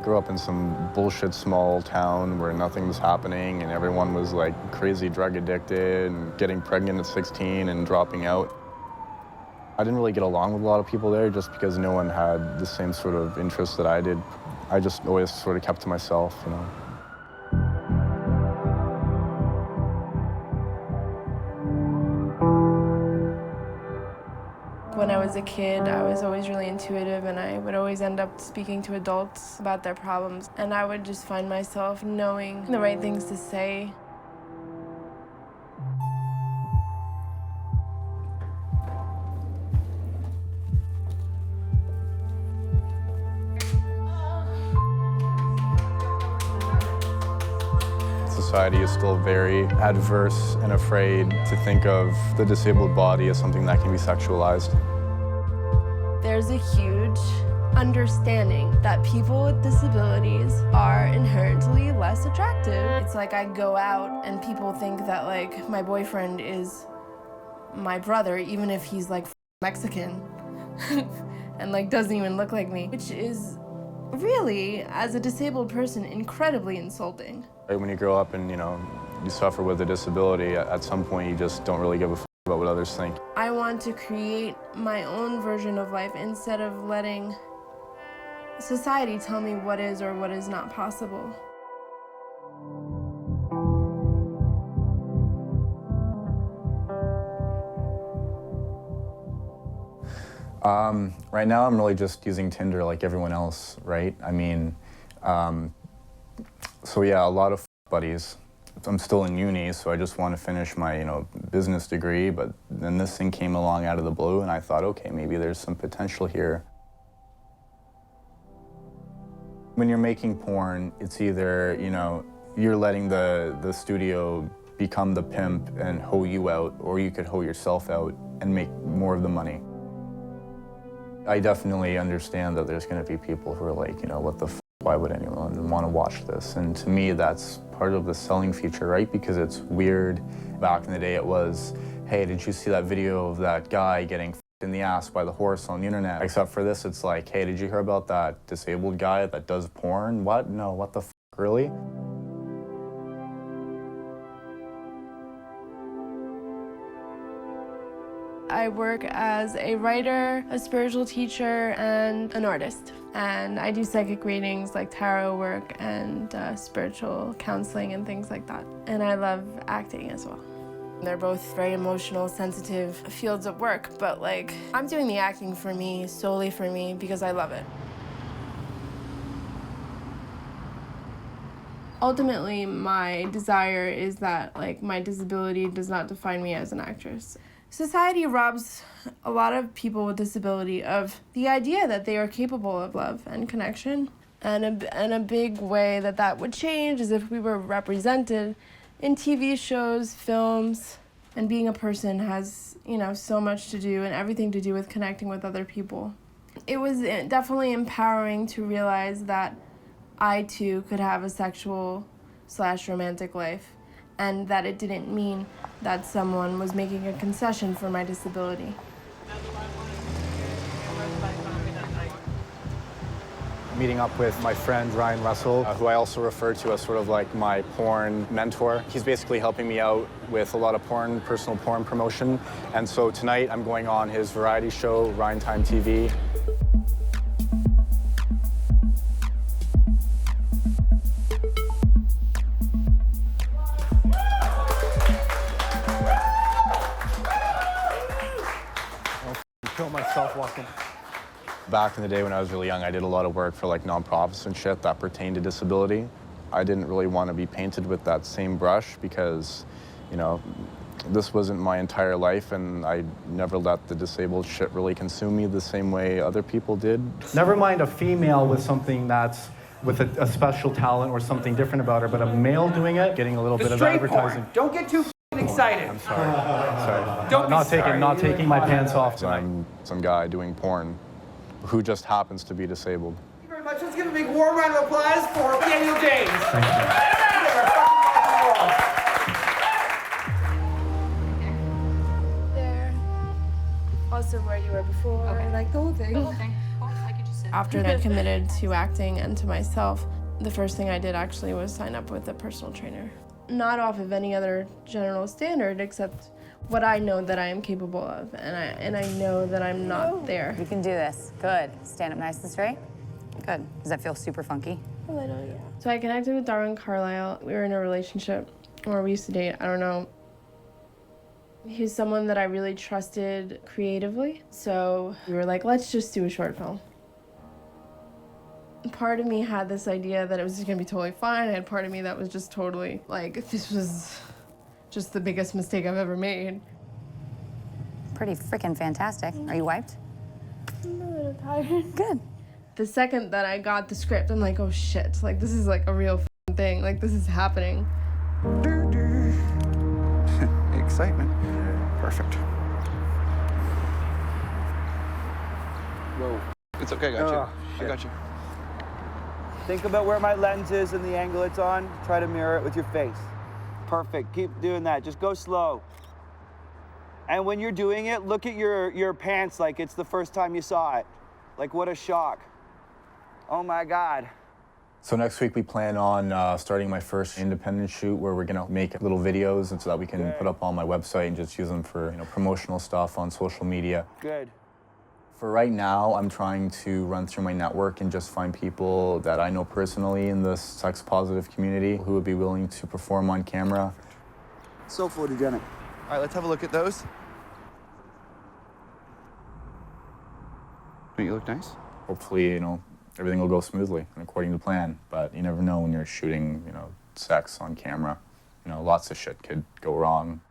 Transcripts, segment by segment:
Grew up in some bullshit small town where nothing was happening and everyone was like crazy drug addicted and getting pregnant at 16 and dropping out. I didn't really get along with a lot of people there just because no one had the same sort of interests that I did. I just always sort of kept to myself, you know. When I was a kid, I was always really intuitive, and I would always end up speaking to adults about their problems. And I would just find myself knowing the right things to say. Society is still very adverse and afraid to think of the disabled body as something that can be sexualized. There's a huge understanding that people with disabilities are inherently less attractive. It's like I go out and people think that like my boyfriend is my brother, even if he's like Mexican and like doesn't even look like me, which is really, as a disabled person, incredibly insulting. When you grow up and, you suffer with a disability, at some point you just don't really give a f about what others think. I want to create my own version of life instead of letting society tell me what is or what is not possible. Right now I'm really just using Tinder like everyone else, right? I mean, so yeah, a lot of buddies. I'm still in uni, so I just want to finish my, business degree, but then this thing came along out of the blue and I thought, okay, maybe there's some potential here. When you're making porn, it's either, you're letting the studio become the pimp and hoe you out, or you could hoe yourself out and make more of the money. I definitely understand that there's going to be people who are like, what the f, why would anyone want to watch this? And to me, that's part of the selling feature, right? Because it's weird. Back in the day, it was, hey, did you see that video of that guy getting f***ed in the ass by the horse on the internet? Except for this, it's like, hey, did you hear about that disabled guy that does porn? What? No, what the f, really? I work as a writer, a spiritual teacher, and an artist. And I do psychic readings like tarot work and spiritual counseling and things like that. And I love acting as well. They're both very emotional, sensitive fields of work, but like, I'm doing the acting for me, solely for me, because I love it. Ultimately, my desire is that like my disability does not define me as an actress. Society robs a lot of people with disability of the idea that they are capable of love and connection. And a big way that that would change is if we were represented in TV shows, films, and being a person has, so much to do and everything to do with connecting with other people. It was definitely empowering to realize that I too could have a sexual/romantic life, and that it didn't mean that someone was making a concession for my disability. Meeting up with my friend Ryan Russell, who I also refer to as sort of like my porn mentor. He's basically helping me out with a lot of personal porn promotion. And so tonight I'm going on his variety show, Ryan Time TV. Kill myself walking. Back in the day when I was really young, I did a lot of work for like nonprofits and shit that pertained to disability. I didn't really want to be painted with that same brush because, this wasn't my entire life, and I never let the disabled shit really consume me the same way other people did. Never mind a female with something that's with a special talent or something different about her, but a male doing it, getting a little bit of advertising. Porn. Don't get too excited. I'm sorry. I'm sorry. Don't not taking my pants off tonight. I'm some guy doing porn who just happens to be disabled. Thank you very much. Let's give a big warm round of applause for Daniel James. Thank you. There. Also where you were before. Okay. Like the whole thing. The whole thing. Oh, I could just After I committed to acting and to myself, the first thing I did actually was sign up with a personal trainer. Not off of any other general standard except what I know that I am capable of, and I know that I'm not there. You can do this. Good. Stand up nice and straight. Good. Does that feel super funky? A little, yeah. So I connected with Darwin Carlisle. We were in a relationship, or we used to date, I don't know. He's someone that I really trusted creatively, so we were like, let's just do a short film. Part of me had this idea that it was just gonna be totally fine. I had part of me that was just totally like, this was just the biggest mistake I've ever made. Pretty freaking fantastic. Are you wiped? I'm a little tired. Good. The second that I got the script, I'm like, oh shit, like this is like a real thing, like this is happening. Excitement. Perfect. Whoa. It's okay, I got you. I got you. Think about where my lens is and the angle it's on. Try to mirror it with your face. Perfect. Keep doing that. Just go slow. And when you're doing it, look at your pants like it's the first time you saw it. Like, what a shock. Oh my God. So next week we plan on starting my first independent shoot where we're gonna make little videos and so that we can put up on my website and just use them for promotional stuff on social media. Good. For right now, I'm trying to run through my network and just find people that I know personally in the sex-positive community who would be willing to perform on camera. So photogenic. All right, let's have a look at those. Don't you look nice? Hopefully, everything will go smoothly and according to plan, but you never know when you're shooting, sex on camera. Lots of shit could go wrong.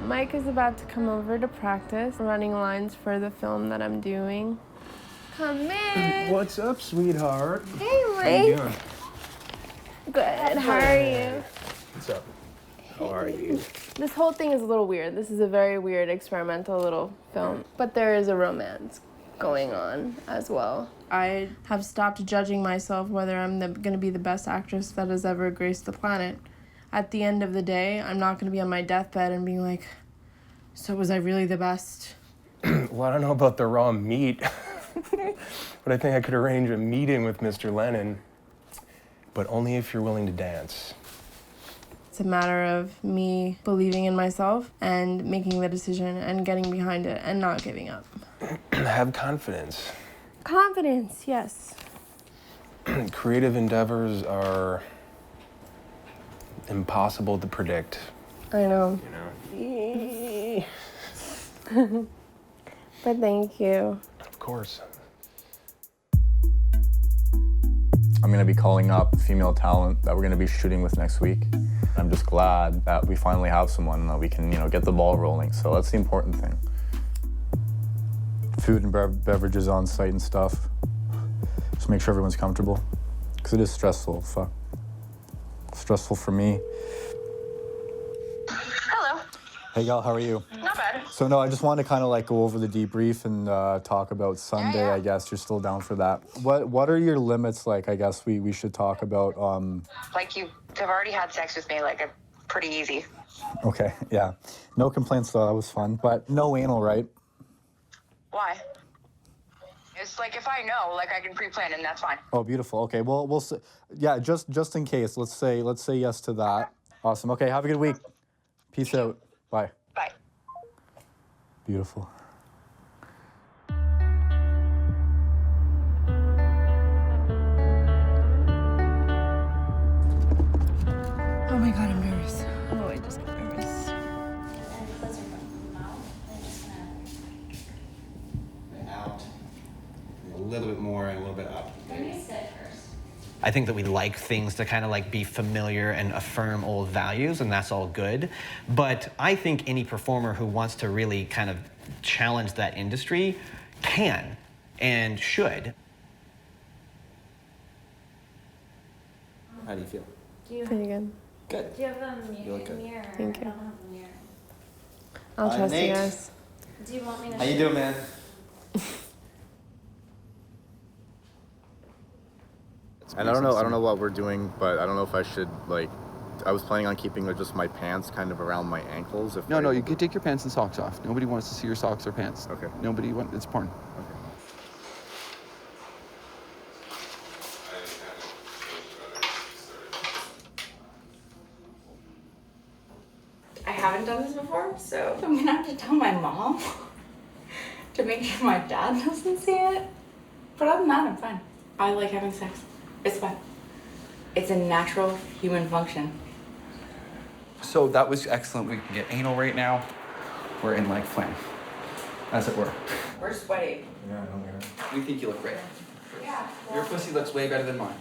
Mike is about to come over to practice running lines for the film that I'm doing. Come in. What's up, sweetheart? Hey, Mike. How you doing? Good. How are you? What's up? How are you? This whole thing is a little weird. This is a very weird experimental little film, but there is a romance going on as well. I have stopped judging myself whether I'm going to be the best actress that has ever graced the planet. At the end of the day, I'm not going to be on my deathbed and being like, so was I really the best? Well, I don't know about the raw meat, but I think I could arrange a meeting with Mr. Lennon, but only if you're willing to dance. It's a matter of me believing in myself and making the decision and getting behind it and not giving up. Have confidence. Confidence, yes. Creative endeavors are impossible to predict. I know. But thank you. Of course. I'm going to be calling up female talent that we're going to be shooting with next week. I'm just glad that we finally have someone that we can, get the ball rolling. So that's the important thing. Food and beverages on site and stuff. Just make sure everyone's comfortable. Because it is stressful. Fuck. Stressful for me. Hello. Hey, gal, how are you? Not bad. So, no, I just wanted to kind of go over the debrief and talk about Sunday, Yeah. I guess. You're still down for that. What are your limits, I guess we should talk about? Like you've already had sex with me, pretty easy. Okay, yeah. No complaints, though. That was fun. But no anal, right? Why? It's if I know, I can pre-plan and that's fine. Oh, beautiful. Okay, well, we'll say, yeah, just in case, let's say yes to that. Awesome. Okay, have a good week. Peace out. Bye. Bye. Beautiful. Oh my God, I'm nervous. Oh, I just got nervous. Out. A little bit more and a little bit up. I think that we like things to kind of be familiar and affirm old values, and that's all good. But I think any performer who wants to really kind of challenge that industry can and should. How do you feel? Pretty good. Good. Do you have a You look good. mirror? Thank you. I don't have a mirror. I'll Hi, trust you Nate. guys. Do you want me to How you show doing, man? And I don't know what we're doing, but I don't know if I should I was planning on keeping just my pants kind of around my ankles. If No, you can take your pants and socks off. Nobody wants to see your socks or pants. Okay. Nobody wants, it's porn. Okay. I haven't done this before, so I'm gonna have to tell my mom to make sure my dad doesn't see it. But other than that, I'm fine. I like having sex. It's fun. It's a natural human function. So that was excellent. We can get anal right now. We're in like flame, as it were. We're sweaty. Yeah, I don't get it. We think you look great. Yeah. Your pussy looks way better than mine.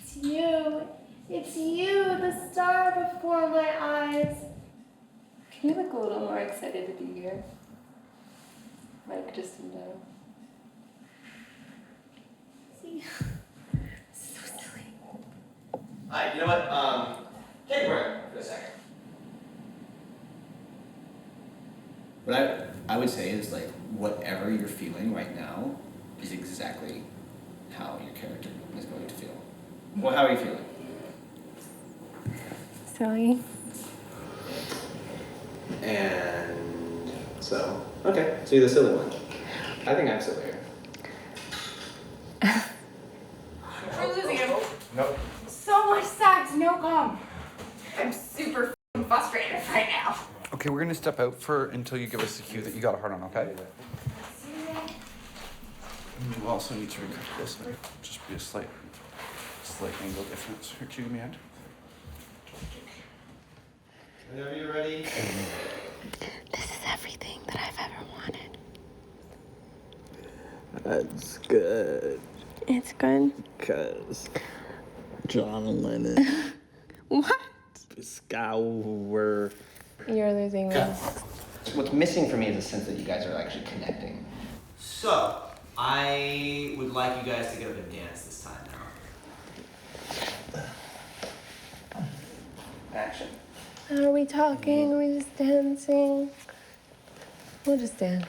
It's you. It's you, the star before my eyes. Can you look a little more excited to be here? Like just in general. See? So silly. Alright, you know what? Take a break for a second. What I would say is like whatever you're feeling right now is exactly how your character is going to feel. Well, how are you feeling? Silly. And so, okay, so you're the silly one. I think I'm sillier. We're losing him. Nope. So much sex, no cum. I'm super frustrated right now. Okay, we're gonna step out until you give us the cue that you got a hard on, okay? And you also need to recut this. Just be a slight angle difference. Here, cue me in. Whenever you're ready. This is everything that I've ever wanted. That's good. It's good. Because John Lennon. What? Scour. You're losing this. What's missing for me is a sense that you guys are actually connecting. So, I would like you guys to get up and dance this time now. Action. Are we talking? Are we just dancing? We'll just dance.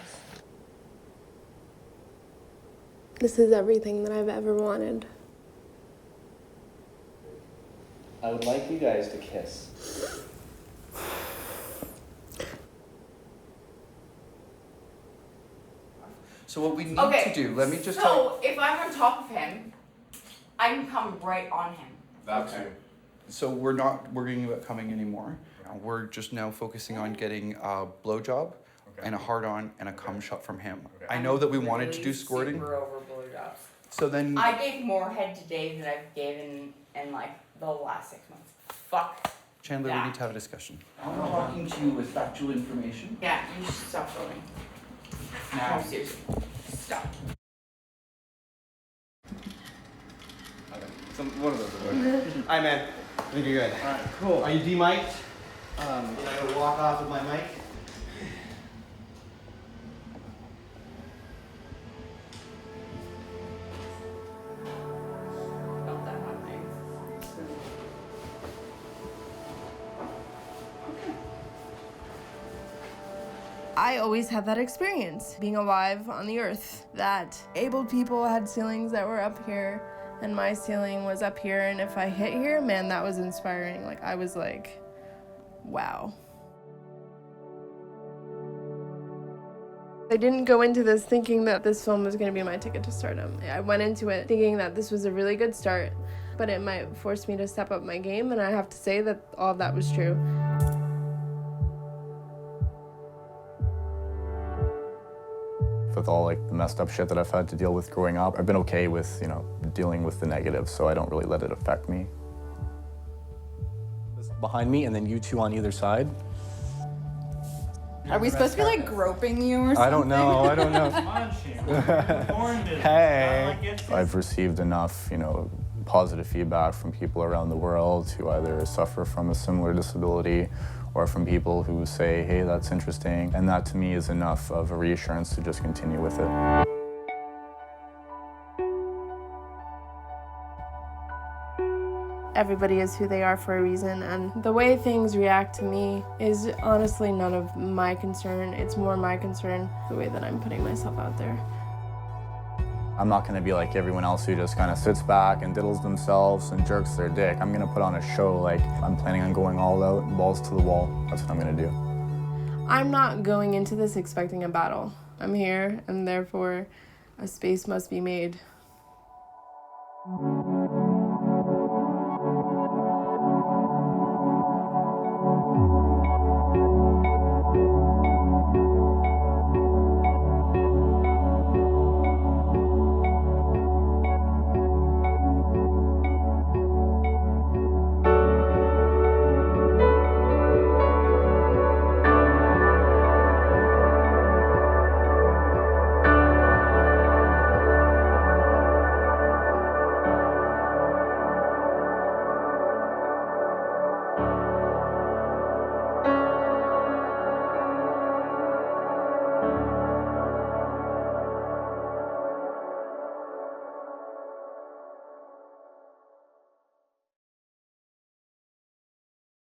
This is everything that I've ever wanted. I would like you guys to kiss. So what we need to do, let me just tell you. So if I'm on top of him, I can come right on him. Okay. So we're not worrying about coming anymore. We're just now focusing on getting a blowjob and a hard-on and a cum shot from him. I know that we wanted to do squirting. Super over blowjobs. So then... I gave more head to Dave than I've given in like the last 6 months. Fuck. Chandler, that. we need to have a discussion. I'm talking to you with factual information. Yeah, you should stop filming. Now. No, seriously. Stop. One of those will work. Alright, man. I think you're good. Alright, cool. Are you de-mic'd? I'm gonna walk off with my mic. Felt that happening. I always had that experience, being alive on the earth, that able people had ceilings that were up here, and my ceiling was up here, and if I hit here, man, that was inspiring. Like, I was like, wow. I didn't go into this thinking that this film was going to be my ticket to stardom. I went into it thinking that this was a really good start, but it might force me to step up my game, and I have to say that all of that was true. With all like the messed up shit that I've had to deal with growing up, I've been okay with, dealing with the negative, so I don't really let it affect me. Behind me, and then you two on either side. Are we supposed to be like groping you or something? I don't know. Hey. I've received enough, positive feedback from people around the world who either suffer from a similar disability or from people who say, hey, that's interesting. And that to me is enough of a reassurance to just continue with it. everybody is who they are for a reason, and the way things react to me is honestly none of my concern. It's more my concern, the way that I'm putting myself out there. I'm not gonna be like everyone else who just kind of sits back and diddles themselves and jerks their dick. I'm gonna put on a show. Like, I'm planning on going all out, balls to the wall. That's what I'm gonna do. I'm not going into this expecting a battle. I'm here, and therefore a space must be made.